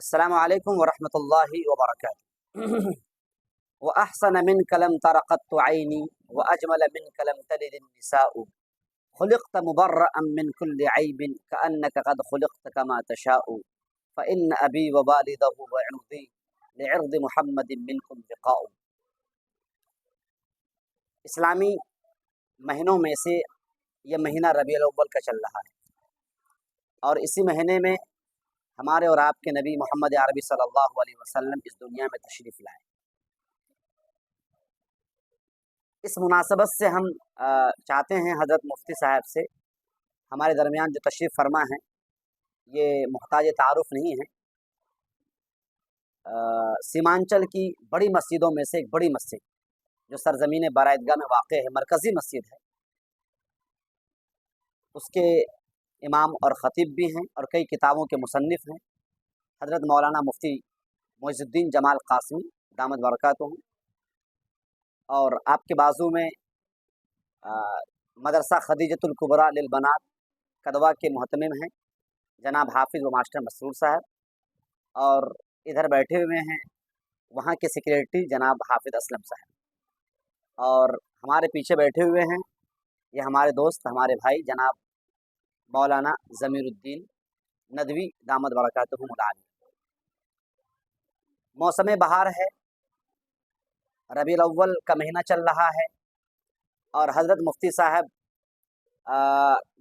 السلام علیکم ورحمۃ اللہ وبرکاتہ۔ وأحسن منك لم تر قط عيني وأجمل منك لم تلد النساء خلقت مبرأ من كل عيب كأنك قد خلقت كما تشاء فإن أبي ووالده وعرضي لعرض محمد منكم بقاء۔ اسلامی مہینوں میں سے یہ مہینہ ربیع الاول کا چل رہا ہے، اور اسی مہینے میں ہمارے اور آپ کے نبی محمد عربی صلی اللہ علیہ وسلم اس دنیا میں تشریف لائے۔ اس مناسبت سے ہم چاہتے ہیں حضرت مفتی صاحب سے، ہمارے درمیان جو تشریف فرما ہیں یہ محتاج تعارف نہیں ہے، سیمانچل کی بڑی مسجدوں میں سے ایک بڑی مسجد جو سرزمین بارایدگاہ میں واقع ہے، مرکزی مسجد ہے، اس کے امام اور خطیب بھی ہیں اور کئی کتابوں کے مصنف ہیں، حضرت مولانا مفتی معز الدین جمال قاسمی دامت برکاتہ، اور آپ کے بازو میں مدرسہ خدیجۃ الکبریٰ للبنات کدوا کے محتمم ہیں جناب حافظ و ماسٹر مسرور صاحب، اور ادھر بیٹھے ہوئے ہیں وہاں کے سیکریٹری جناب حافظ اسلم صاحب، اور ہمارے پیچھے بیٹھے ہوئے ہیں یہ ہمارے دوست ہمارے بھائی جناب مولانا ضمیر الدین ندوی دامت برکاتہ العالی۔ موسم بہار ہے، ربیع الاول کا مہینہ چل رہا ہے، اور حضرت مفتی صاحب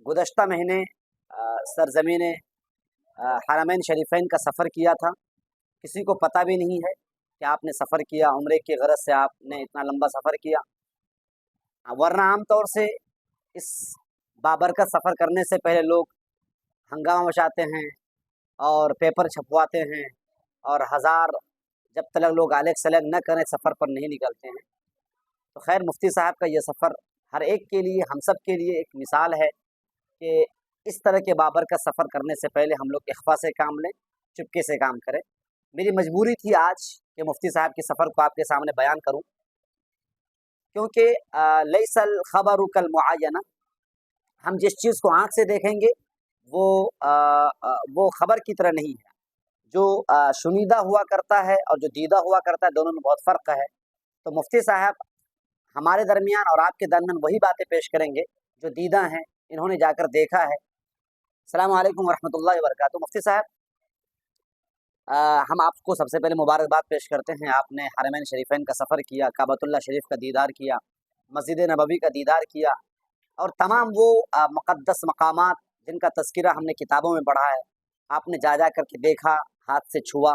گزشتہ مہینے سرزمین حرمین شریفین کا سفر کیا تھا۔ کسی کو پتہ بھی نہیں ہے کہ آپ نے سفر کیا، عمرے کی غرض سے آپ نے اتنا لمبا سفر کیا، ورنہ عام طور سے اس بابرکت سفر کرنے سے پہلے لوگ ہنگامہ مچاتے ہیں اور پیپر چھپواتے ہیں، اور جب تک لوگ آلیگ سلیگ نہ کریں سفر پر نہیں نکلتے ہیں۔ تو خیر مفتی صاحب کا یہ سفر ہر ایک کے لیے، ہم سب کے لیے ایک مثال ہے کہ اس طرح کے بابرکت سفر کرنے سے پہلے ہم لوگ اخفا سے کام لیں، چپکے سے کام کریں۔ میری مجبوری تھی آج کہ مفتی صاحب کے سفر کو آپ کے سامنے بیان کروں، کیونکہ لیس الخبر کالمعینہ، ہم جس چیز کو آنکھ سے دیکھیں گے وہ خبر کی طرح نہیں ہے، جو شنیدہ ہوا کرتا ہے اور جو دیدہ ہوا کرتا ہے دونوں میں بہت فرق ہے۔ تو مفتی صاحب ہمارے درمیان اور آپ کے درمیان وہی باتیں پیش کریں گے جو دیدہ ہیں، انہوں نے جا کر دیکھا ہے۔ السلام علیکم ورحمۃ اللہ وبرکاتہ۔ مفتی صاحب ہم آپ کو سب سے پہلے مبارکباد پیش کرتے ہیں، آپ نے حرمین شریفین کا سفر کیا، کعبۃ اللہ شریف کا دیدار کیا، مسجد نبوی کا دیدار کیا، اور تمام وہ مقدس مقامات جن کا تذکرہ ہم نے کتابوں میں پڑھا ہے آپ نے جا کر کے دیکھا، ہاتھ سے چھوا۔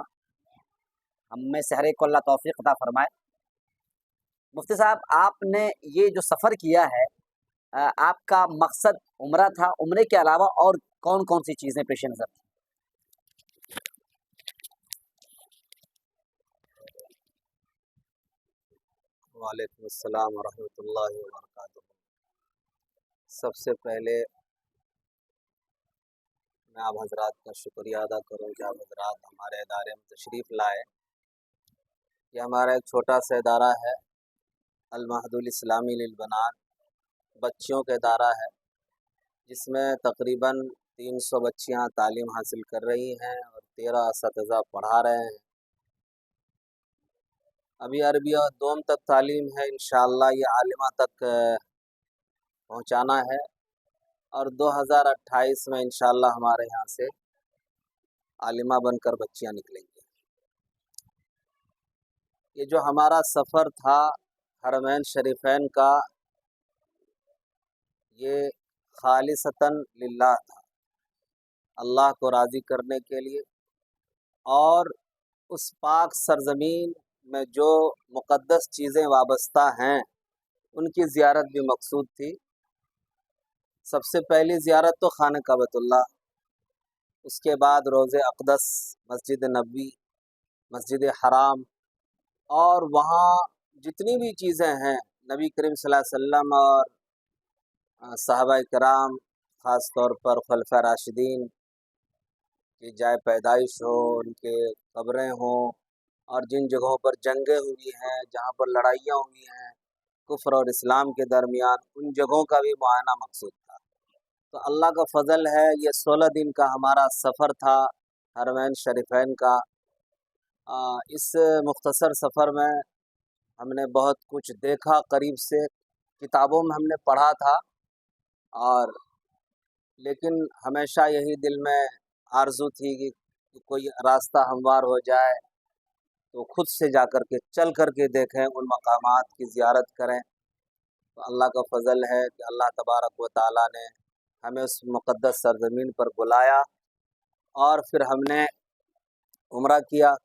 ہم میں سے ہر ایک کو اللہ توفیق عطا فرمائے۔ مفتی صاحب آپ نے یہ جو سفر کیا ہے، آپ کا مقصد عمرہ تھا، عمرے کے علاوہ اور کون کون سی چیزیں پیش نظر تھیں؟ وعلیکم السلام ورحمۃ اللہ وبرکاتہ۔ سب سے پہلے میں آپ حضرات کا شکریہ ادا کروں کہ آپ حضرات ہمارے ادارے میں تشریف لائے۔ یہ ہمارا ایک چھوٹا سا ادارہ ہے، المعہد الاسلامی للبنات، بچیوں کا ادارہ ہے، جس میں تقریباً 300 بچیاں تعلیم حاصل کر رہی ہیں اور 13 اساتذہ پڑھا رہے ہیں۔ ابھی عربی اور دوم تک تعلیم ہے، انشاءاللہ یہ عالمہ تک پہنچانا ہے، اور 2028 میں انشاءاللہ ہمارے یہاں سے عالمہ بن کر بچیاں نکلیں گی۔ یہ جو ہمارا سفر تھا حرمین شریفین کا، یہ خالصتاً للہ تھا، اللہ کو راضی کرنے کے لیے، اور اس پاک سرزمین میں جو مقدس چیزیں وابستہ ہیں ان کی زیارت بھی مقصود تھی۔ سب سے پہلی زیارت تو خانہ کعبۃ اللہ، اس کے بعد روضہ اقدس، مسجد نبوی، مسجد حرام، اور وہاں جتنی بھی چیزیں ہیں نبی کریم صلی اللہ علیہ وسلم اور صحابہ کرام، خاص طور پر خلفاء راشدین کی جائے پیدائش ہو، ان کے قبریں ہوں، اور جن جگہوں پر جنگیں ہوئی ہیں، جہاں پر لڑائیاں ہوئی ہیں کفر اور اسلام کے درمیان، ان جگہوں کا بھی معائنہ مقصود تھا۔ تو اللہ کا فضل ہے، یہ 16 دن کا ہمارا سفر تھا حرمین شریفین کا، इस मुख्तसर सफ़र में हमने बहुत कुछ देखा करीब से, किताबों में हमने पढ़ा था, और लेकिन हमेशा यही दिल में आरज़ू थी कि कोई रास्ता हमवार हो जाए तो खुद से जा कर के चल कर के देखें, उन मकामात की ज़ियारत करें। तो अल्लाह का फ़ज़ल है कि अल्लाह तबारक व तआला ने हमें उस मुक़द्दस सरज़मीन पर बुलाया, और फिर हमने उम्रा किया,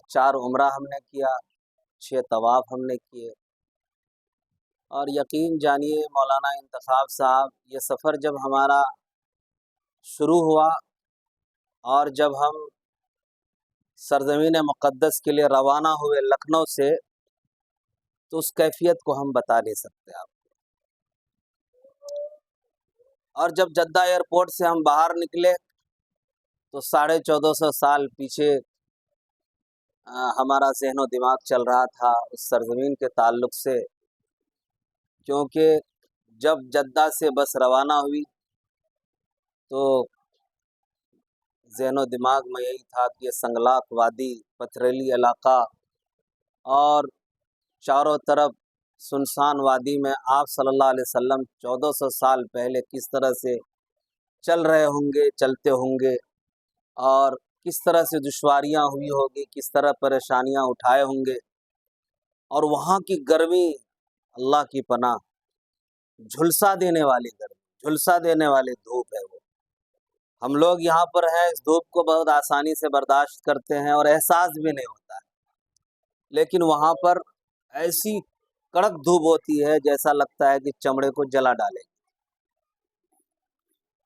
4 उम्रा हमने किया, 6 तवाफ़ हमने किए। और यकीन जानिए मौलाना इंतखाब साहब, ये सफ़र जब हमारा शुरू हुआ और जब हम सरज़मीन मुक़द्दस के लिए रवाना हुए लखनऊ से, तो उस कैफ़ियत को हम बता नहीं सकते आप। और जब जद्दा एयरपोर्ट से हम बाहर निकले तो 1450 साल पीछे हमारा ज़हन व दिमाग चल रहा था उस सरज़मीन के ताल्लुक़ से, क्योंकि जब जद्दा से बस रवाना हुई तो ज़हन व दिमाग में यही था कि ये संगलाक वादी, पथरीली इलाका, और चारों तरफ सुनसान वादी में आप सल्लल्लाहु अलैहि वसल्लम 1400 साल पहले किस तरह से चल रहे होंगे, चलते होंगे, और किस तरह से दुश्वारियाँ हुई होगी, किस तरह परेशानियाँ उठाए होंगे। और वहाँ की गर्मी, अल्लाह की पनाह, झुलसा देने वाली गर्मी, झुलसा देने वाली धूप है वो। हम लोग यहाँ पर हैं, इस धूप को बहुत आसानी से बर्दाश्त करते हैं और एहसास भी नहीं होता है, लेकिन वहाँ पर ऐसी कड़क धूप होती है जैसा लगता है कि चमड़े को जला डालेगी।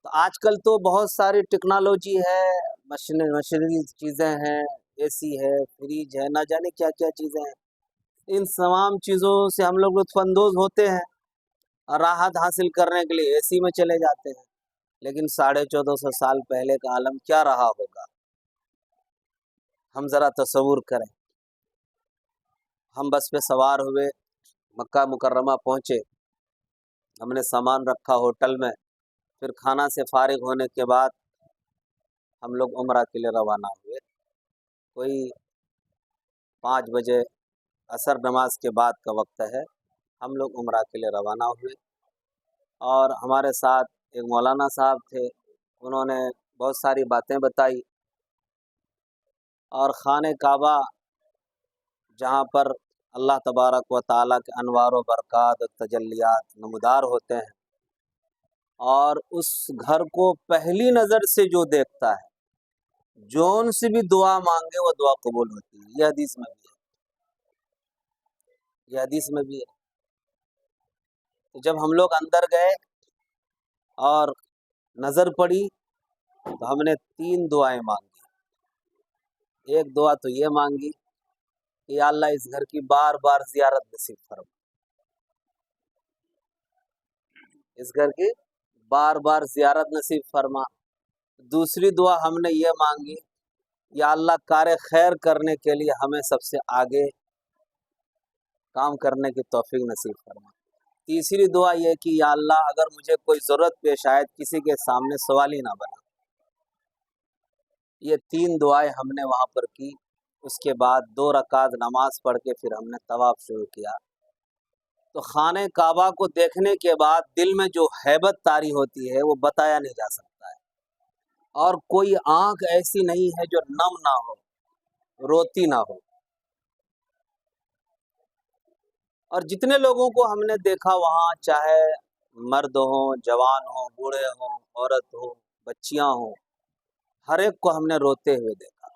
तो आजकल तो बहुत सारी टेक्नोलॉजी है, मशीनरी चीज़ें हैं, एसी है, फ्रिज है, ना जाने क्या क्या चीज़ें हैं। इन तमाम चीज़ों से हम लोग लुत्फ़अंदोज़ होते हैं और राहत हासिल करने के लिए एसी में चले जाते हैं, लेकिन 1450 साल पहले का आलम क्या रहा होगा, हम ज़रा तसव्वुर करें। हम बस पे सवार हुए, मक्का मुकर्रमा पहुँचे, हमने सामान रखा होटल में, फिर खाना से फारिग होने के बाद हम लोग उम्रा के लिए रवाना हुए। कोई 5 बजे असर नमाज के बाद का वक्त है, हम लोग उम्रा के लिए रवाना हुए। और हमारे साथ एक मौलाना साहब थे, उन्होंने बहुत सारी बातें बताई, और खाने काबा जहाँ पर अल्लाह तबारक व तआला के अनवार व बरक़ात तजल्लियात नमूदार होते हैं, और उस घर को पहली नज़र से जो देखता है, जौन से भी दुआ मांगे वो दुआ कबूल होती है। यह हदीस में भी है, यह हदीस में भी है। तो जब हम लोग अंदर गए और नज़र पड़ी तो हमने 3 दुआएं मांगी। एक दुआ तो ये मांगी कि या अल्लाह इस घर की बार बार ज़ियारत नसीब फरमा, इस घर की बार बार ज़ियारत नसीब फरमा। दूसरी दुआ हमने ये मांगी, या अल्लाह कार खैर करने के लिए हमें सबसे आगे काम करने की तौफीक नसीब फरमा। तीसरी दुआ ये कि या अल्लाह अगर मुझे कोई ज़रूरत पेश आए, किसी के सामने सवाल ही ना बना। ये 3 दुआएं हमने वहाँ पर की। उसके बाद 2 रकात नमाज पढ़ के फिर हमने तवाफ़ शुरू किया। तो खाने काबा को देखने के बाद दिल में जो हैबत तारी होती है वो बताया नहीं जा सकता है, और कोई आँख ऐसी नहीं है जो नम ना हो, रोती ना हो। और जितने लोगों को हमने देखा वहाँ, चाहे मर्द हों, जवान हों, बूढ़े हों, औरत हो, बच्चियाँ हों, हर एक को हमने रोते हुए देखा।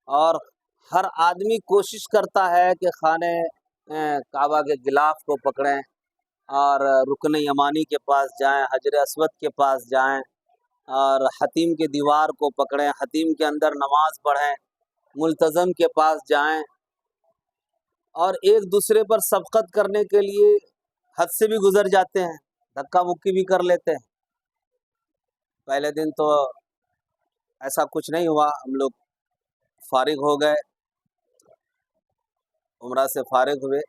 और हर आदमी कोशिश करता है कि खाने काबा के गिलाफ को पकड़ें और रुकन यमानी के पास जाएं, हजर अस्वद के पास जाएं, और हतीम की दीवार को पकड़ें, हतीम के अंदर नमाज पढ़ें, मुल्तज़म के पास जाएं, और एक दूसरे पर शफ़क़त करने के लिए हद से भी गुज़र जाते हैं, धक्का मुक्की भी कर लेते हैं। पहले दिन तो ऐसा कुछ नहीं हुआ, हम लोग फारिग हो गए, उम्रा से फारिग हुए।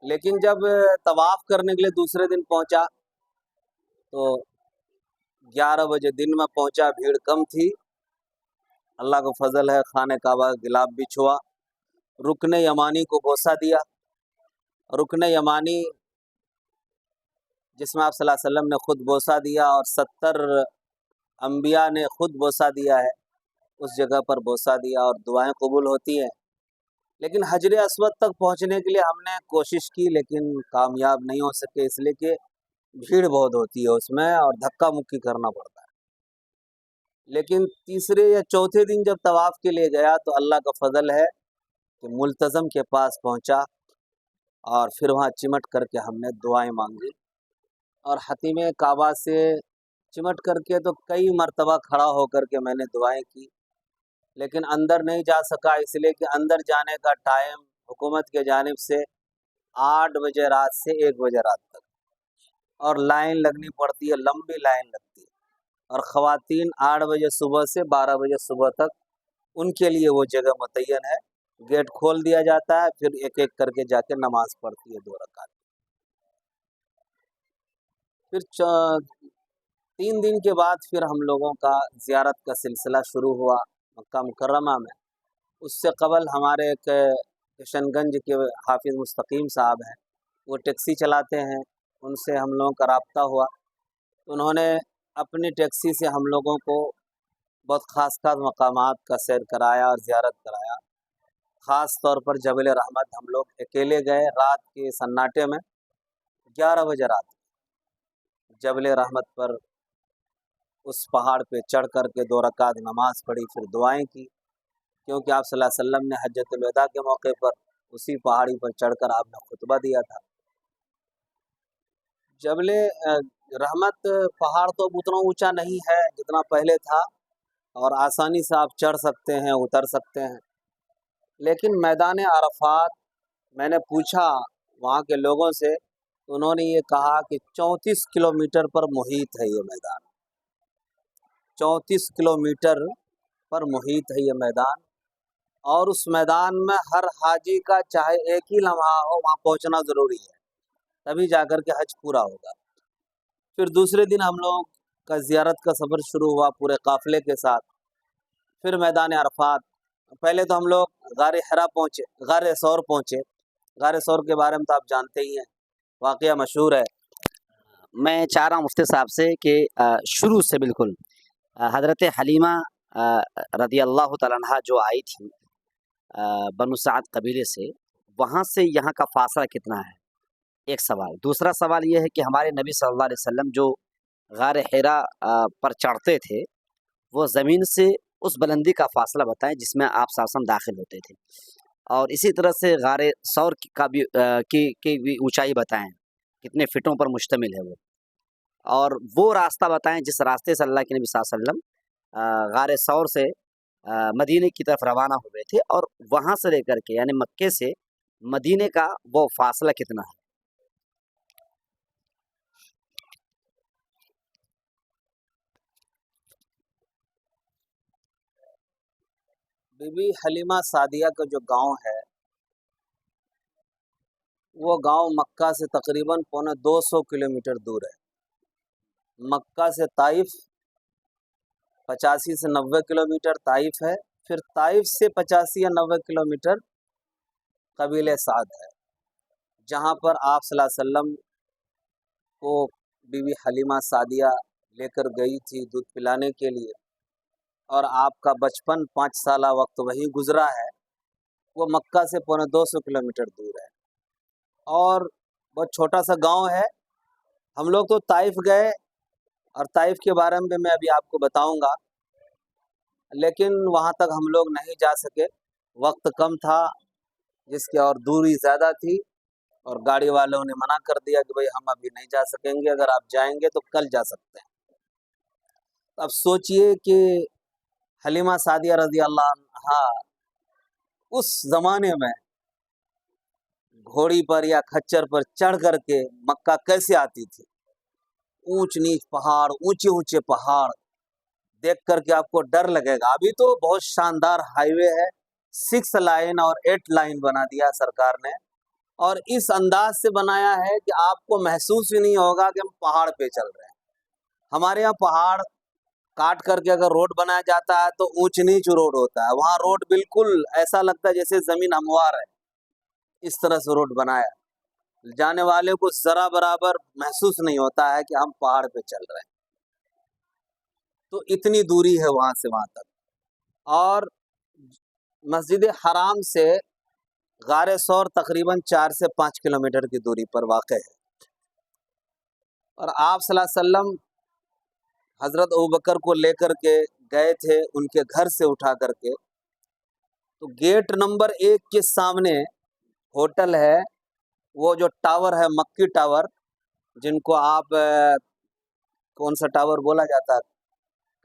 लेकिन जब तवाफ़ करने के लिए दूसरे दिन पहुंचा तो 11 बजे दिन में पहुंचा, भीड़ कम थी, अल्लाह का फजल है, खाने काबा का गिलाफ भी छुआ, रुकन यमानी को बोसा दिया। रुकन यमानी जिसमें आप सल्लल्लाहु अलैहि वसल्लम ने खुद बोसा दिया और 70 अंबिया ने खुद बोसा दिया है, उस जगह पर बोसा दिया और दुआएं कबूल होती हैं। लेकिन हजर अस्वद तक पहुंचने के लिए हमने कोशिश की लेकिन कामयाब नहीं हो सके, इसलिए कि भीड़ बहुत होती है उसमें और धक्का मुक्की करना पड़ता है। लेकिन तीसरे या चौथे दिन जब तवाफ़ के लिए गया तो अल्लाह का फजल है कि मुल्तज़म के पास पहुंचा और फिर वहाँ चिमट करके हमने दुआएं मांगी और हतीम काबा से चिमट करके तो कई मरतबा खड़ा होकर के मैंने दुआएं की, लेकिन अंदर नहीं जा सका, इसलिए कि अंदर जाने का टाइम हुकूमत के जानिब से 8 बजे रात से 1 बजे रात तक, और लाइन लगनी पड़ती है, लंबी लाइन लगती है, और ख़वातीन 8 बजे सुबह से 12 बजे सुबह तक उनके लिए वो जगह मुतय्यन है। गेट खोल दिया जाता है, फिर एक एक करके जाके नमाज पढ़ती है 2 रकात। फिर 3 दिन के बाद फिर हम लोगों का ज़ियारत का सिलसिला शुरू हुआ मक्का मुकर्रमा में। उससे कबल हमारे एक किशनगंज के हाफिज़ मुस्तकीम साहब हैं, वो टैक्सी चलाते हैं, उनसे हम लोगों का राब्ता हुआ। उन्होंने अपनी टैक्सी से हम लोगों को बहुत ख़ास मकामात का सैर कराया और ज़ियारत कराया। ख़ास तौर पर जबल रहमत हम लोग अकेले गए, रात के सन्नाटे में 11 बजे रात जबल रहमत पर उस पहाड़ पे चढ़ कर के 2 रकात नमाज पढ़ी, फिर दुआएं की, क्योंकि आप सल्लल्लाहु अलैहि वसल्लम ने हज्जतुल वदा के मौके पर उसी पहाड़ी पर चढ़कर आपने खुतबा दिया था। जबल रहमत पहाड़ तो उतना ऊंचा नहीं है जितना पहले था और आसानी से आप चढ़ सकते हैं, उतर सकते हैं, लेकिन मैदान अरफात मैंने पूछा वहाँ के लोगों से, तो उन्होंने ये कहा कि 34 किलोमीटर पर मुहित है ये मैदान, 34 किलोमीटर पर मुहित है ये मैदान, और उस मैदान में हर हाजी का चाहे एक ही लम्हा हो वहाँ पहुँचना ज़रूरी है, तभी जाकर के हज पूरा होगा। फिर दूसरे दिन हम लोग का ज़ियारत का सफ़र शुरू हुआ पूरे काफ़िले के साथ। फिर मैदान अरफात, पहले तो हम लोग गार हिरा पहुँचे, गार सौर पहुँचे। गार सौर के बारे में तो आप जानते ही हैं, वाक़या मशहूर है। मैं चाह रहा हूँ मुफ्ती साहब से कि शुरू से बिल्कुल हज़रत हलीमा रदी अल्लाह तआला अन्हा जो आई थी बनु साद कबीले से, वहाँ से यहाँ का फासला कितना है, एक सवाल। दूसरा सवाल ये है कि हमारे नबी सल्लल्लाहु अलैहि वसल्लम जो गार हिरा पर चढ़ते थे, वो ज़मीन से उस बुलंदी का फासला बताएं जिसमें आप सासम दाखिल होते थे, और इसी तरह से गार सौर का भी की भी ऊंचाई बताएं, कितने फिटों पर मुश्तमिल है वो, और वो रास्ता बताएं जिस रास्ते से अल्लाह के नबी सल्लल्लाहु अलैहि वसल्लम गार सौर से मदीने की तरफ रवाना हुए थे, और वहाँ से लेकर के यानी मक्के से मदीने का वो फासला कितना है। बीबी हलीमा सादिया का जो गांव है, वो गांव मक्का से तकरीबन 250 किलोमीटर दूर है। मक्का से ताइफ 85 से 90 किलोमीटर ताइफ है, फिर ताइफ से 85 या 90 किलोमीटर कबीले साद है, जहाँ पर आप सल्लल्लाहु अलैहि वसल्लम को बीबी हलीमा सादिया लेकर गई थी दूध पिलाने के लिए, और आपका बचपन 5 साल वक्त वहीं गुजरा है। वो मक्का से 250 किलोमीटर दूर है और बहुत छोटा सा गांव है। हम लोग तो ताइफ गए और ताइफ के बारे में मैं अभी आपको बताऊंगा, लेकिन वहां तक हम लोग नहीं जा सके, वक्त कम था जिसकी, और दूरी ज़्यादा थी, और गाड़ी वालों ने मना कर दिया कि भाई हम अभी नहीं जा सकेंगे, अगर आप जाएंगे तो कल जा सकते हैं। अब सोचिए कि हलीमा सादिया रज़ी अल्लाह अन्हा उस ज़माने में घोड़ी पर या खच्चर पर चढ़ करके मक्का कैसे आती थी। ऊंच नीच पहाड़, ऊंचे ऊंचे पहाड़ देख करके आपको डर लगेगा। अभी तो बहुत शानदार हाईवे है, 6 लाइन और 8 लाइन बना दिया सरकार ने, और इस अंदाज से बनाया है कि आपको महसूस ही नहीं होगा कि हम पहाड़ पे चल रहे हैं। हमारे यहाँ पहाड़ काट करके अगर रोड बनाया जाता है तो ऊंच नीच रोड होता है, वहाँ रोड बिल्कुल ऐसा लगता है जैसे जमीन हमवार है, इस तरह से रोड बनाया, जाने वाले को जरा बराबर महसूस नहीं होता है कि हम पहाड़ पे चल रहे हैं। तो इतनी दूरी है वहाँ से वहाँ तक। और मस्जिद हराम से गारे सौर तकरीबन 4 से 5 किलोमीटर की दूरी पर वाक़ है। और आप सल्लल्लाहु अलैहि वसल्लम हज़रत अबू बकर को लेकर के गए थे उनके घर से उठा करके, तो गेट नंबर 1 के सामने होटल है, वो जो टावर है मक्की टावर, जिनको आप कौन सा टावर बोला जाता है,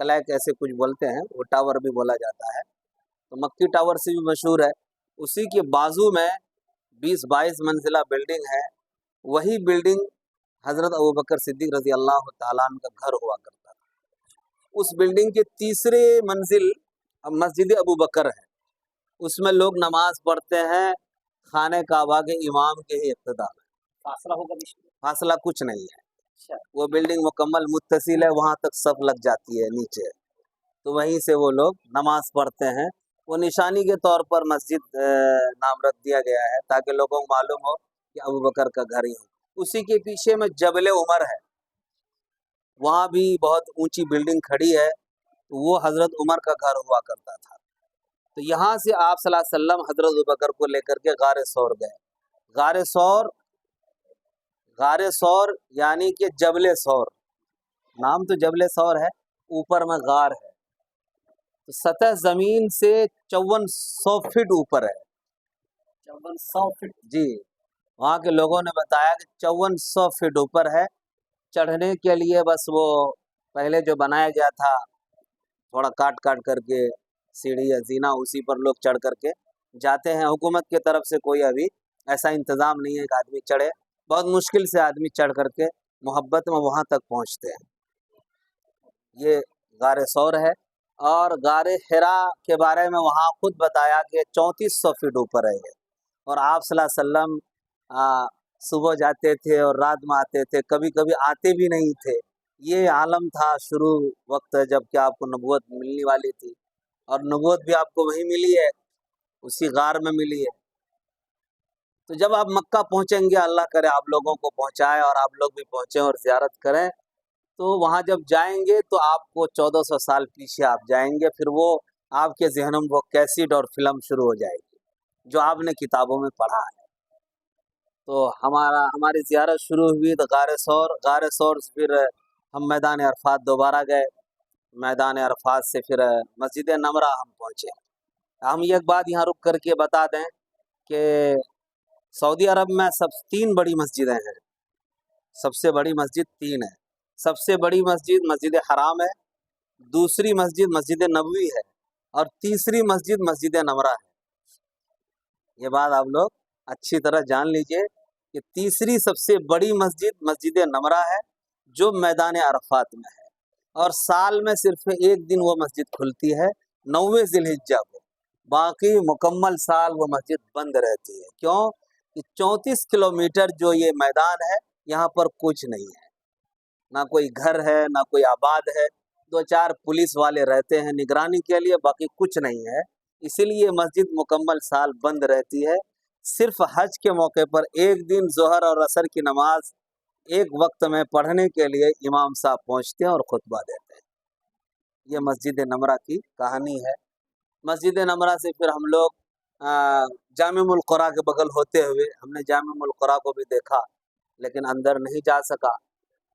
क्लैक ऐसे कुछ बोलते हैं, वो टावर भी बोला जाता है, तो मक्की टावर से भी मशहूर है। उसी के बाजू में 20-22 मंजिला बिल्डिंग है, वही बिल्डिंग हज़रत अबू बकर सिद्दीक़ रज़ी अल्लाह ताला अन्हु का घर हुआ करता था। उस बिल्डिंग के तीसरे मंजिल अब मस्जिद अबू बकर है, उसमें लोग नमाज पढ़ते हैं खाने काबा के इमाम के ही इक़्तिदा में। फासला होगा बीच में? फासला कुछ नहीं है, अच्छा, वो बिल्डिंग मुकम्मल मुत्तसिल है, वहाँ तक सब लग जाती है नीचे, तो वहीं से वो लोग नमाज पढ़ते हैं। वो निशानी के तौर पर मस्जिद नाम रख दिया गया है ताकि लोगों को मालूम हो कि अबू बकर का घर ही है। उसी के पीछे में जबल उमर है, वहाँ भी बहुत ऊंची बिल्डिंग खड़ी है, तो वो हज़रत उमर का घर हुआ करता था। तो यहाँ से आप सल्लल्लाहु अलैहि वसल्लम हज़रत अबू बकर को लेकर के गारे सौर गए। गारे सौर यानी कि जबल सौर, नाम तो जबल सौर है, ऊपर में गार है, तो सतह ज़मीन से 5400 फीट ऊपर है। 5400 फीट? जी, वहाँ के लोगों ने बताया कि 5400 फीट ऊपर है। चढ़ने के लिए बस वो पहले जो बनाया गया था थोड़ा काट काट करके सीढ़ी या जीना, उसी पर लोग चढ़ करके जाते हैं। हुकूमत की तरफ से कोई अभी ऐसा इंतज़ाम नहीं है कि आदमी चढ़े, बहुत मुश्किल से आदमी चढ़ करके मोहब्बत में वहाँ तक पहुँचते हैं। ये गारे सौर है। और गारे हिरा के बारे में वहाँ खुद बताया कि 3400 फीट ऊपर है ये, और आप सल्लल्लाहु अलैहि वसल्लम सुबह जाते थे और रात में आते थे, कभी कभी आते भी नहीं थे। ये आलम था शुरू वक्त जब कि आपको नबूवत मिलने वाली थी, और नबूवत भी आपको वहीं मिली है, उसी गार में मिली है। तो जब आप मक्का पहुँचेंगे, अल्लाह करे आप लोगों को पहुँचाए और आप लोग भी पहुँचें और ज़ियारत करें, तो वहाँ जब जाएंगे तो आपको 1400 साल पीछे आप जाएंगे, फिर वो आपके जहनों में वो कैसेट और फिल्म शुरू हो जाएगी जो आपने किताबों में पढ़ा है। तो हमारी ज़ियारत शुरू हुई तो गारे सौर से फिर हम मैदान अरफात दोबारा गए, मैदान अरफात से फिर मस्जिद नमरा हम पहुँचे। हम एक बात यहाँ रुक करके बता दें कि सऊदी अरब में सब 3 बड़ी मस्जिदें हैं, सबसे बड़ी मस्जिद 3 है। सबसे बड़ी मस्जिद मस्जिद हराम है, दूसरी मस्जिद मस्जिद नबवी है, और तीसरी मस्जिद मस्जिद नमरा है। ये बात आप लोग अच्छी तरह जान लीजिए कि तीसरी सबसे बड़ी मस्जिद मस्जिद नमरा है जो मैदान अरफात में है, और साल में सिर्फ एक दिन वो मस्जिद खुलती है, 9वें ज़िलहिज्जा को। बाकी मुकम्मल साल वो मस्जिद बंद रहती है। क्यों कि 34 किलोमीटर जो ये मैदान है, यहाँ पर कुछ नहीं है, ना कोई घर है ना कोई आबाद है, 2-4 पुलिस वाले रहते हैं निगरानी के लिए, बाकी कुछ नहीं है। इसीलिए मस्जिद मुकम्मल साल बंद रहती है। सिर्फ हज के मौके पर एक दिन ज़ोहर और असर की नमाज एक वक्त में पढ़ने के लिए इमाम साहब पहुँचते हैं और खुतबा देते हैं। ये मस्जिद नमरा की कहानी है। मस्जिद नमरा से फिर हम लोग जामिउल क़ुरा के बगल होते हुए हमने जामिउल क़ुरा को भी देखा, लेकिन अंदर नहीं जा सका।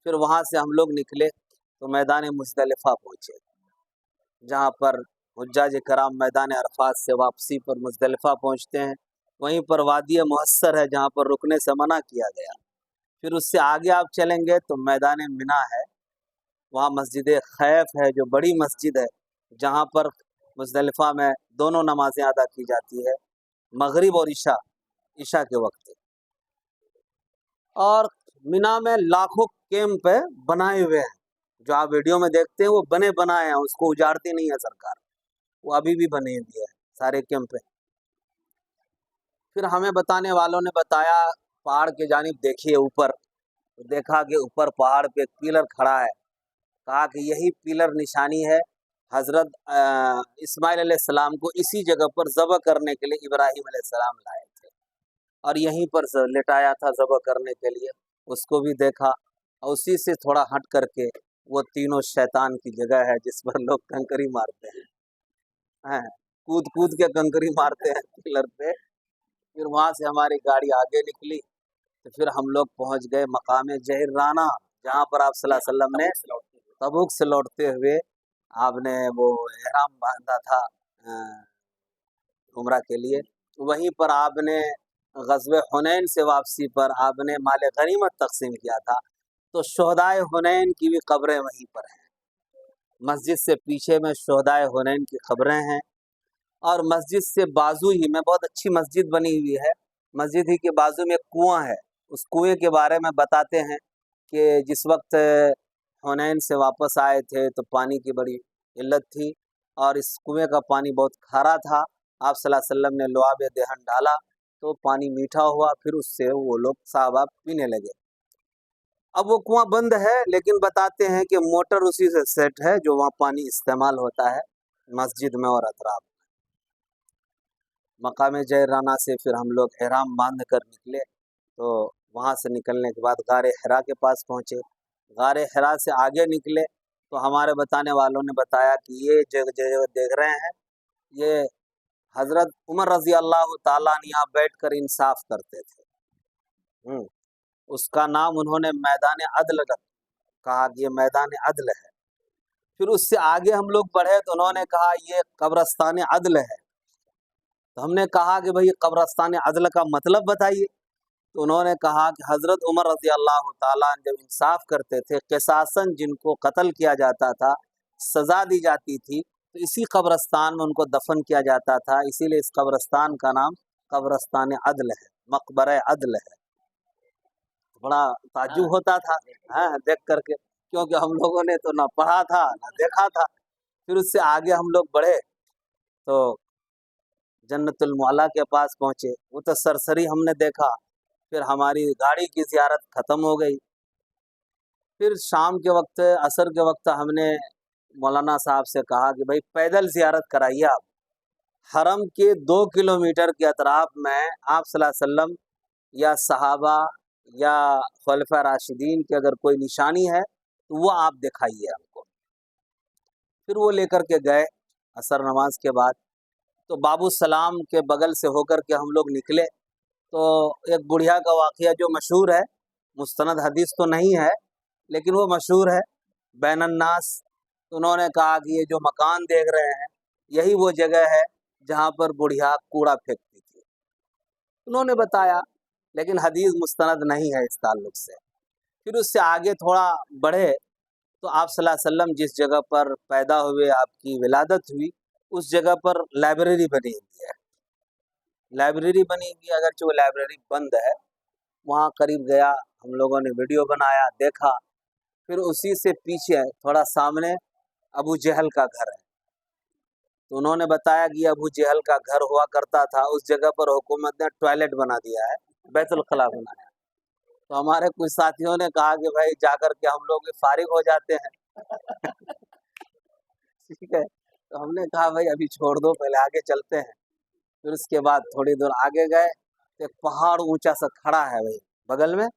फिर वहाँ से हम लोग निकले तो मैदान मुज़दलिफ़ा पहुँचे, जहाँ पर हुज्जाज कराम मैदान अरफात से वापसी पर मुज़दलिफ़ा पहुँचते हैं। वहीं पर वादी मुहस्सर है जहाँ पर रुकने से मना किया गया। फिर उससे आगे आप चलेंगे तो मैदान मिना है, वहाँ मस्जिद खैफ है जो बड़ी मस्जिद है, जहाँ पर मुज़दलिफ़ा में दोनों नमाज़ें अदा की जाती है, मगरिब और इशा के वक्त। और मिना में लाखों कैंप बनाए हुए हैं, जो आप वीडियो में देखते हैं वो बने बनाए हैं, उसको उजाड़ती नहीं है सरकार, वो अभी भी बने हुए हैं सारे कैंप। फिर हमें बताने वालों ने बताया पहाड़ के जानिब देखिए ऊपर, तो देखा कि ऊपर पहाड़ पे एक पिलर खड़ा है, कहा कि यही पिलर निशानी है हज़रत इस्माइल अलैहिस्सलाम को इसी जगह पर ज़बह करने के लिए इब्राहिम अलैहिस्सलाम लाए थे, और यहीं पर लेटाया था ज़बह करने के लिए। उसको भी देखा, और उसी से थोड़ा हट करके वो तीनों शैतान की जगह है जिस पर लोग कंकरी मारते हैं, कूद कूद के कंकरी मारते हैं पिलर पे। फिर वहाँ से हमारी गाड़ी आगे निकली, तो फिर हम लोग पहुँच गए मकाम जहराना, जहाँ पर आप सल्लल्लाहु अलैहि वसल्लम ने तबूक से लौटते हुए आपने वो एहराम बांधा था उम्रा के लिए। वहीं पर आपने ग़ज़वे हुनैन से वापसी पर आपने माल गनीमत तकसीम किया था, तो शुहदाए हुनैन की भी कब्रें वहीं पर हैं। मस्जिद से पीछे में शुहदाए हुनैन की कब्रें हैं, और मस्जिद से बाजू ही में बहुत अच्छी मस्जिद बनी हुई है। मस्जिद ही के बाजू में कुआं है। उस कुएं के बारे में बताते हैं कि जिस वक्त हुनैन से वापस आए थे तो पानी की बड़ी किल्लत थी, और इस कुएं का पानी बहुत खारा था। आप सल्लल्लाहु अलैहि वसल्लम ने लुआब देहन डाला तो पानी मीठा हुआ, फिर उससे वो लोग साहबा पीने लगे। अब वो कुआं बंद है, लेकिन बताते हैं कि मोटर उसी से सेट है जो वहाँ पानी इस्तेमाल होता है मस्जिद में और अतराफ। मकाम जहराना से फिर हम लोग एहराम बांध कर निकले, तो वहाँ से निकलने के बाद गारे हिरा के पास पहुँचे। गारे हिरा से आगे निकले तो हमारे बताने वालों ने बताया कि ये जगह देख रहे हैं, ये हज़रत उमर रज़ी अल्लाह ताला अन्हु यहाँ बैठ कर इंसाफ करते थे। उसका नाम उन्होंने मैदान अदल कहा कि ये मैदान अदल है। फिर उससे आगे हम लोग बढ़े तो उन्होंने कहा ये कब्रस्तान अदल है। तो हमने कहा कि भाई कब्रस्तान अदल का मतलब बताइए। तो उन्होंने कहा कि हज़रत उमर रज़ी अल्लाह ताला अन्हु जब इंसाफ करते थे, क़िसासन जिनको कत्ल किया जाता था, सज़ा दी जाती थी, तो इसी कब्रस्तान में उनको दफन किया जाता था। इसीलिए इस कब्रस्तान का नाम कब्रस्तान अदल है, मकबरा अदल है। बड़ा ताज्जुब होता था देख करके, क्योंकि हम लोगों ने तो ना पढ़ा था ना देखा था। फिर उससे आगे हम लोग बढ़े तो जन्नतुल मुअल्ला के पास पहुँचे, वो तो सरसरी हमने देखा। फिर हमारी गाड़ी की ज़ियारत ख़त्म हो गई। फिर शाम के वक्त, असर के वक्त हमने मौलाना साहब से कहा कि भाई पैदल ज़ियारत कराइए आप। हरम के 2 किलोमीटर के अतराफ में आप सल्लल्लाहु अलैहि वसल्लम या सहाबा या खुलफा राशिदीन की अगर कोई निशानी है तो वो आप दिखाइए हमको। फिर वो लेकर के गए असर नमाज के बाद। तो बाबू सलाम के बगल से होकर के हम लोग निकले, तो एक बुढ़िया का वाक़या जो मशहूर है, मुस्तनद हदीस तो नहीं है लेकिन वो मशहूर है बैनन्नास। तो उन्होंने कहा कि ये जो मकान देख रहे हैं यही वो जगह है जहाँ पर बुढ़िया कूड़ा फेंकती थी। उन्होंने बताया, लेकिन हदीस मुस्तनद नहीं है इस ताल्लुक़ से। फिर उससे आगे थोड़ा बढ़े तो आप सल्लल्लाहु अलैहि वसल्लम जिस जगह पर पैदा हुए, आपकी विलादत हुई, उस जगह पर लाइब्रेरी बनी हुई है। लाइब्रेरी बनी हुई, अगरचे वो लाइब्रेरी बंद है। वहाँ करीब गया, हम लोगों ने वीडियो बनाया, देखा। फिर उसी से पीछे थोड़ा सामने अबू जहल का घर है। तो उन्होंने बताया कि अबू जहल का घर हुआ करता था, उस जगह पर हुकूमत ने टॉयलेट बना दिया है, बैतुल खला बनाया। तो हमारे कुछ साथियों ने कहा कि भाई जाकर के हम लोग फारिग हो जाते हैं। ठीक है, तो हमने कहा भाई अभी छोड़ दो, पहले आगे चलते हैं। फिर उसके बाद थोड़ी दूर आगे गए तो एक पहाड़ ऊंचा सा खड़ा है भाई बगल में।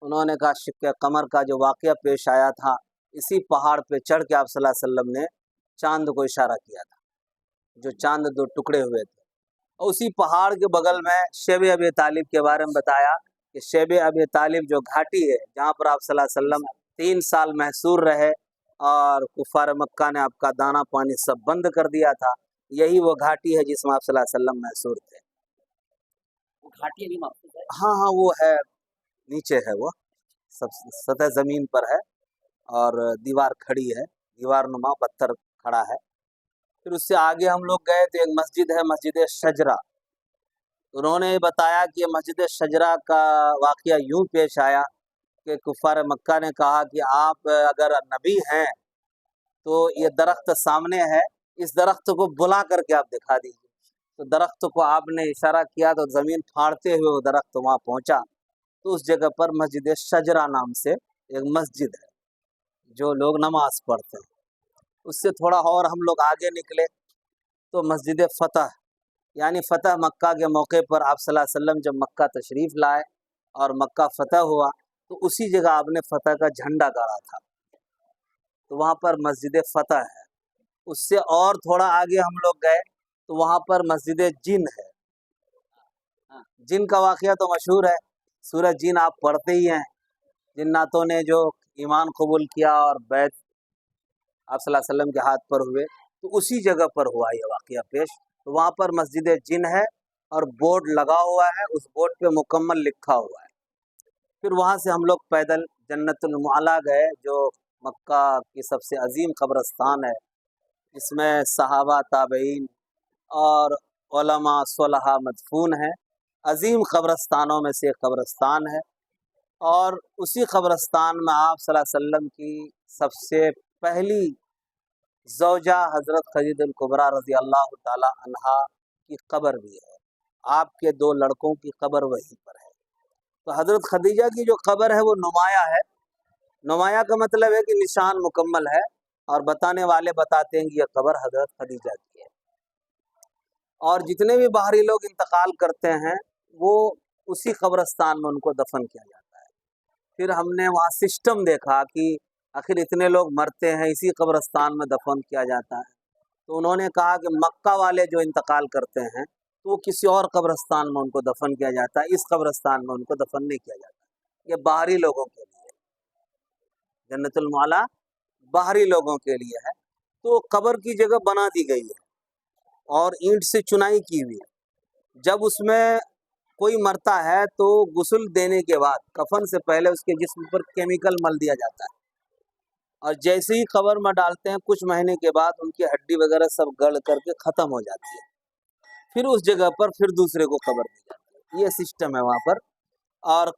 उन्होंने कहा शिक्के कमर का जो वाक़या पेश आया था, इसी पहाड़ पे चढ़ के आप सल्लल्लाहु अलैहि वसल्लम ने चांद को इशारा किया था, जो चांद 2 टुकड़े हुए थे। और उसी पहाड़ के बगल में शेब अबी तालिब के बारे में बताया कि शेब अबी तालिब जो घाटी है जहाँ पर आप सल्लल्लाहु अलैहि वसल्लम 3 साल महसूर रहे और कुफ़ार मक्का ने आपका दाना पानी सब बंद कर दिया था, यही वो घाटी है जिसमें आप सल्लल्लाहु अलैहि वसल्लम महसूर थे। वो घाटी अभी महफूज है? हाँ, वो है, नीचे है, वो सब सतह ज़मीन पर है और दीवार खड़ी है, दीवार नुमा पत्थर खड़ा है। फिर उससे आगे हम लोग गए तो एक मस्जिद है, मस्जिद शजरा। उन्होंने बताया कि मस्जिद शजरा का वाक़या यूँ पेश आया कि कुफ़ार मक्का ने कहा कि आप अगर नबी हैं तो ये दरख्त सामने है, इस दरख्त को बुला करके आप दिखा दीजिए। तो दरख्त को आपने इशारा किया तो ज़मीन फाड़ते हुए वो दरख्त वहाँ पहुँचा। तो उस जगह पर मस्जिद शजरा नाम से एक मस्जिद है, जो लोग नमाज पढ़ते हैं। उससे थोड़ा और हम लोग आगे निकले तो मस्जिद फ़तह यानी फ़तह मक्का के मौके पर आप सल्लल्लाहु अलैहि वसल्लम जब मक्का तशरीफ़ लाए और मक्का फ़तह हुआ तो उसी जगह आपने फ़तह का झंडा गाड़ा था, तो वहाँ पर मस्जिद फ़तह है। उससे और थोड़ा आगे हम लोग गए तो वहाँ पर मस्जिद जिन है। जिन का वाक़या तो मशहूर है, सूरह जिन आप पढ़ते ही हैं। जिन्नातों ने जो ईमान कबूल किया और बैत आप सल्लल्लाहु अलैहि वसल्लम के हाथ पर हुए, तो उसी जगह पर हुआ ये वाक़या पेश। तो वहाँ पर मस्जिद जिन है और बोर्ड लगा हुआ है, उस बोर्ड पे मुकम्मल लिखा हुआ है। फिर वहाँ से हम लोग पैदल जन्नतुल मुअला गए, जो मक्का की सबसे अजीम कब्रस्तान है, जिसमें सहाबा ताबईन और उलमा सुलहा मदफून हैं। अजीम कब्रस्तानों में से एक कब्रस्तान है और उसी कब्रस्तान में आप सल्लल्लाहु अलैहि वसल्लम की सबसे पहली ज़ौजा हज़रत खदीजतुल कुबरा रज़ी अल्लाह ताला अन्हा की कब्र भी है। आपके 2 लड़कों की कब्र वहीं पर है। तो हज़रत खदीजा की जो कब्र है वो नुमाया है। नुमाया का मतलब है कि निशान मुकम्मल है, और बताने वाले बताते हैं कि यह कब्र हज़रत खदीजा की है। और जितने भी बाहरी लोग इंतकाल करते हैं वो उसी कब्रस्तान में उनको दफन किया जाता है। फिर हमने वहाँ सिस्टम देखा कि आखिर इतने लोग मरते हैं, इसी कब्रस्तान में दफन किया जाता है। तो उन्होंने कहा कि मक्का वाले जो इंतकाल करते हैं तो वो किसी और कब्रस्तान में उनको दफन किया जाता है, इस कब्रस्तान में उनको दफन नहीं किया जाता। ये बाहरी लोगों के लिए, जन्नतुल मुअला बाहरी लोगों के लिए है। तो कब्र की जगह बना दी गई है और ईंट से चुनाई की हुई है। जब उसमें कोई मरता है तो गुस्ल देने के बाद कफन से पहले उसके जिस्म पर केमिकल मल दिया जाता है, और जैसे ही कब्र में डालते हैं कुछ महीने के बाद उनकी हड्डी वगैरह सब गल करके ख़त्म हो जाती है। फिर उस जगह पर फिर दूसरे को कब्र दी जाती है। ये सिस्टम है वहाँ पर। और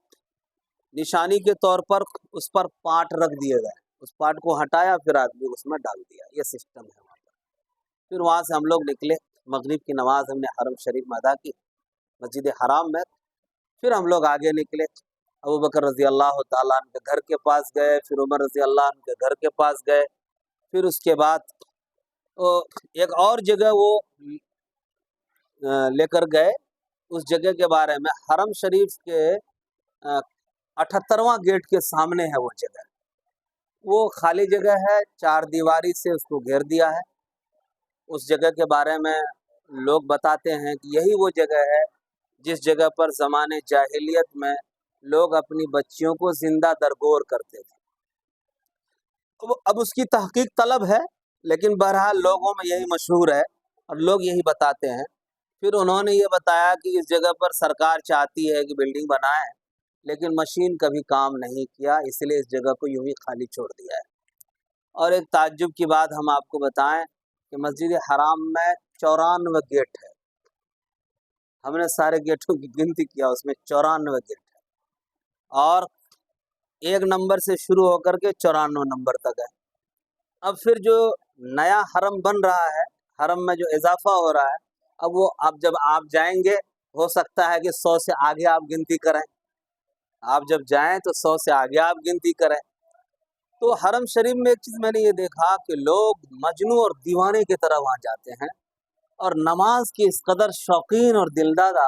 निशानी के तौर पर उस पर पाट रख दिए गए, उस पाट को हटाया फिर आदमी उसमें डाल दिया। ये सिस्टम है वहाँ पर। फिर वहाँ से हम लोग निकले, मगरिब की नमाज हमने हरम शरीफ में अदा की, मस्जिद हराम में। फिर हम लोग आगे निकले, अबू बकर रज़ी अल्लाह ताला अन्हु के घर के पास गए, फिर उमर रज़ी अल्लाह अन्हु के घर के पास गए। फिर उसके बाद एक और जगह वो लेकर गए। उस जगह के बारे में हरम शरीफ के 78वां गेट के सामने है वो जगह। वो खाली जगह है, 4 दीवारी से उसको घेर दिया है। उस जगह के बारे में लोग बताते हैं कि यही वो जगह है जिस जगह पर ज़माने जाहिलियत में लोग अपनी बच्चियों को जिंदा दरगोर करते थे। अब उसकी तहकीक तलब है, लेकिन बहरहाल लोगों में यही मशहूर है और लोग यही बताते हैं। फिर उन्होंने ये बताया कि इस जगह पर सरकार चाहती है कि बिल्डिंग बनाए, लेकिन मशीन कभी काम नहीं किया, इसलिए इस जगह को यूं ही खाली छोड़ दिया है। और एक ताज्जुब की बात हम आपको बताएं कि मस्जिद हराम में 94 गेट है। हमने सारे गेटों की गिनती किया, उसमें 94 गेट है और 1 नंबर से शुरू होकर के 94 नंबर तक है। अब फिर जो नया हरम बन रहा है, हरम में जो इजाफा हो रहा है, अब वो अब जब आप जाएंगे हो सकता है कि 100 से आगे आप गिनती करें। आप जब जाएं तो 100 से आगे आप गिनती करें। तो हरम शरीफ में एक चीज़ मैंने ये देखा कि लोग मजनू और दीवाने की तरह वहाँ जाते हैं और नमाज के इस कदर शौकीन और दिलदादा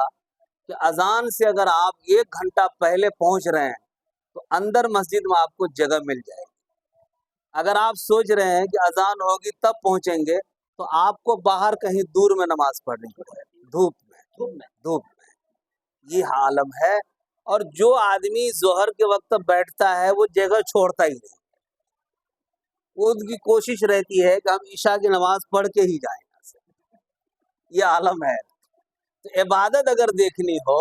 कि अजान से अगर आप 1 घंटा पहले पहुँच रहे हैं तो अंदर मस्जिद में आपको जगह मिल जाएगी। अगर आप सोच रहे हैं कि अजान होगी तब पहुँचेंगे तो आपको बाहर कहीं दूर में नमाज पढ़नी पड़ेगी, धूप में। ये आलम है। और जो आदमी जोहर के वक्त बैठता है वो जगह छोड़ता ही नहीं, वो उनकी कोशिश रहती है कि हम ईशा की नमाज पढ़ के ही जाएं। ये आलम है। तो इबादत अगर देखनी हो,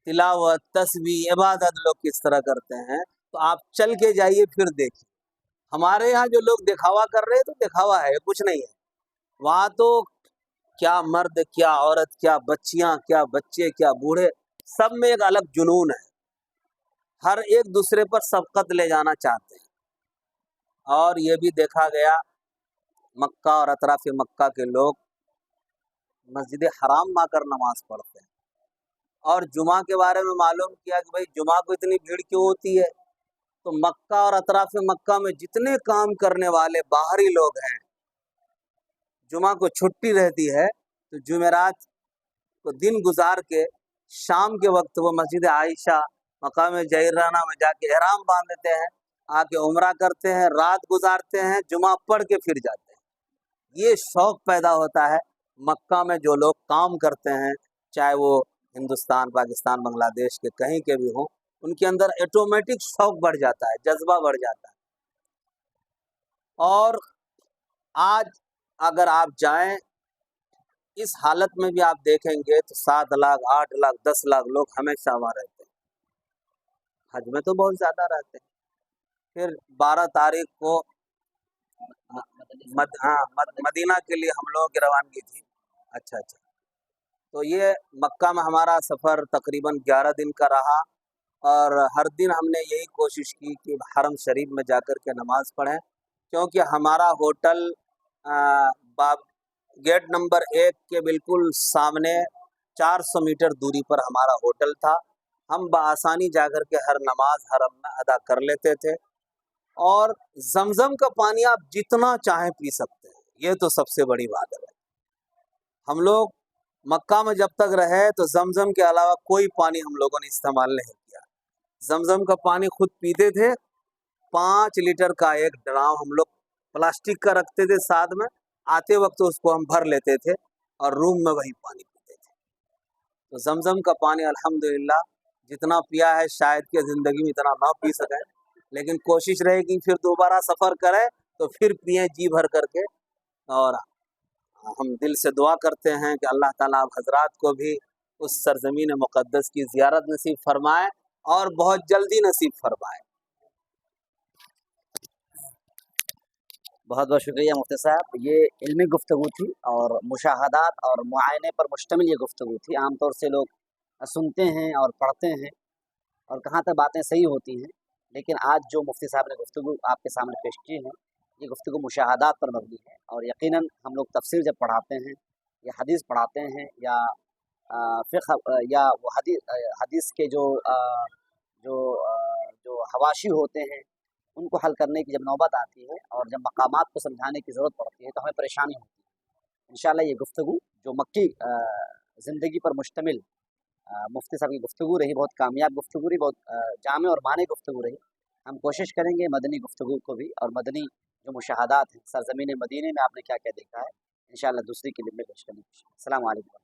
तिलावत, तस्बीह, इबादत लोग किस तरह करते हैं तो आप चल के जाइए फिर देखिए। हमारे यहाँ जो लोग दिखावा कर रहे हैं तो दिखावा है, कुछ नहीं है। वहाँ तो क्या मर्द, क्या औरत, क्या बच्चियाँ, क्या बच्चे, क्या बूढ़े, सब में एक अलग जुनून है। हर एक दूसरे पर सबकत ले जाना चाहते हैं। और ये भी देखा गया मक्का और अतराफ मक्का के लोग मस्जिद हराम में आकर नमाज पढ़ते हैं। और जुमा के बारे में मालूम किया कि भाई जुमा को इतनी भीड़ क्यों होती है, تو مکہ اور اطراف مکہ میں جتنے کام کرنے والے باہری لوگ ہیں، جمعہ کو چھٹی رہتی ہے تو جمعرات کو دن گزار کے شام کے وقت وہ مسجد عائشہ مقام جعرانہ میں جا کے احرام باندھ لیتے ہیں، آ کے عمرہ کرتے ہیں، رات گزارتے ہیں، جمعہ پڑھ کے پھر جاتے ہیں۔ یہ شوق پیدا ہوتا ہے مکہ میں جو لوگ کام کرتے ہیں، چاہے وہ ہندوستان، پاکستان، بنگلہ دیش کے کہیں کے بھی ہوں، ان کے اندر ایٹومیٹک شوق بڑھ جاتا ہے، جذبہ بڑھ جاتا ہے۔ اور آج اگر آپ جائیں اس حالت میں بھی آپ دیکھیں گے تو 7 لاکھ 8 لاکھ 10 لاکھ لوگ ہمیشہ وہاں رہتے ہیں۔ حج میں تو بہت زیادہ رہتے ہیں۔ پھر 12 تاریخ کو مدینہ کے لیے ہم لوگوں کی روانگی تھی۔ اچھا، تو یہ مکہ میں ہمارا سفر تقریباً 11 دن کا رہا، اور ہر دن ہم نے یہی کوشش کی کہ حرم شریف میں جا کر کے نماز پڑھیں، کیونکہ ہمارا ہوٹل گیٹ نمبر 1 کے بالکل سامنے 400 میٹر دوری پر ہمارا ہوٹل تھا۔ ہم بآسانی جا کر کے ہر نماز حرم میں ادا کر لیتے تھے، اور زمزم کا پانی آپ جتنا چاہیں پی سکتے ہیں، یہ تو سب سے بڑی بات ہے۔ ہم لوگ مکہ میں جب تک رہے تو زمزم کے علاوہ کوئی پانی ہم لوگوں نے استعمال نہیں کیا۔ زمزم کا پانی خود پیتے تھے، 5 لیٹر کا ایک ڈرام ہم لوگ پلاسٹک کا رکھتے تھے ساتھ میں، آتے وقت اس کو ہم بھر لیتے تھے اور روم میں وہی پانی پیتے تھے۔ تو زمزم کا پانی الحمدللہ جتنا پیا ہے شاید کہ زندگی میں اتنا نہ پی سکیں، لیکن کوشش رہے گی پھر دوبارہ سفر کریں تو پھر پئیں جی بھر کر کے۔ اور ہم دل سے دعا کرتے ہیں کہ اللہ تعالیٰ آپ حضرات کو بھی اس سرزمین مقدس کی زیارت نصیب فرمائے اور بہت جلدی نصیب فرمائے۔ بہت بہت شکریہ مفتی صاحب، یہ علمی گفتگو تھی اور مشاہدات اور معائنے پر مشتمل یہ گفتگو تھی۔ عام طور سے لوگ سنتے ہیں اور پڑھتے ہیں اور کہاں تک باتیں صحیح ہوتی ہیں، لیکن آج جو مفتی صاحب نے گفتگو آپ کے سامنے پیش کی ہے، یہ گفتگو مشاہدات پر مبنی ہے، اور یقیناً ہم لوگ تفسیر جب پڑھاتے ہیں یا حدیث پڑھاتے ہیں یا فقہ یا وہ حدیث کے جو حواشی ہوتے ہیں ان کو حل کرنے کی جب نوبت آتی ہے اور جب مقامات کو سمجھانے کی ضرورت پڑتی ہے تو ہمیں پریشانی ہوتی ہے۔ انشاءاللہ یہ گفتگو جو مکی زندگی پر مشتمل مفتی صاحب کی گفتگو رہی، بہت کامیاب گفتگو رہی، بہت جامع اور معنی گفتگو رہی۔ ہم کوشش کریں گے مدنی گفتگو کو بھی اور مدنی جو مشاہدات ہیں سرزمین مدینے میں آپ نے کیا کیا دیکھا ہے، انشاءاللہ دوسری کلپ میں پیش کرنے کی۔ السلام علیکم۔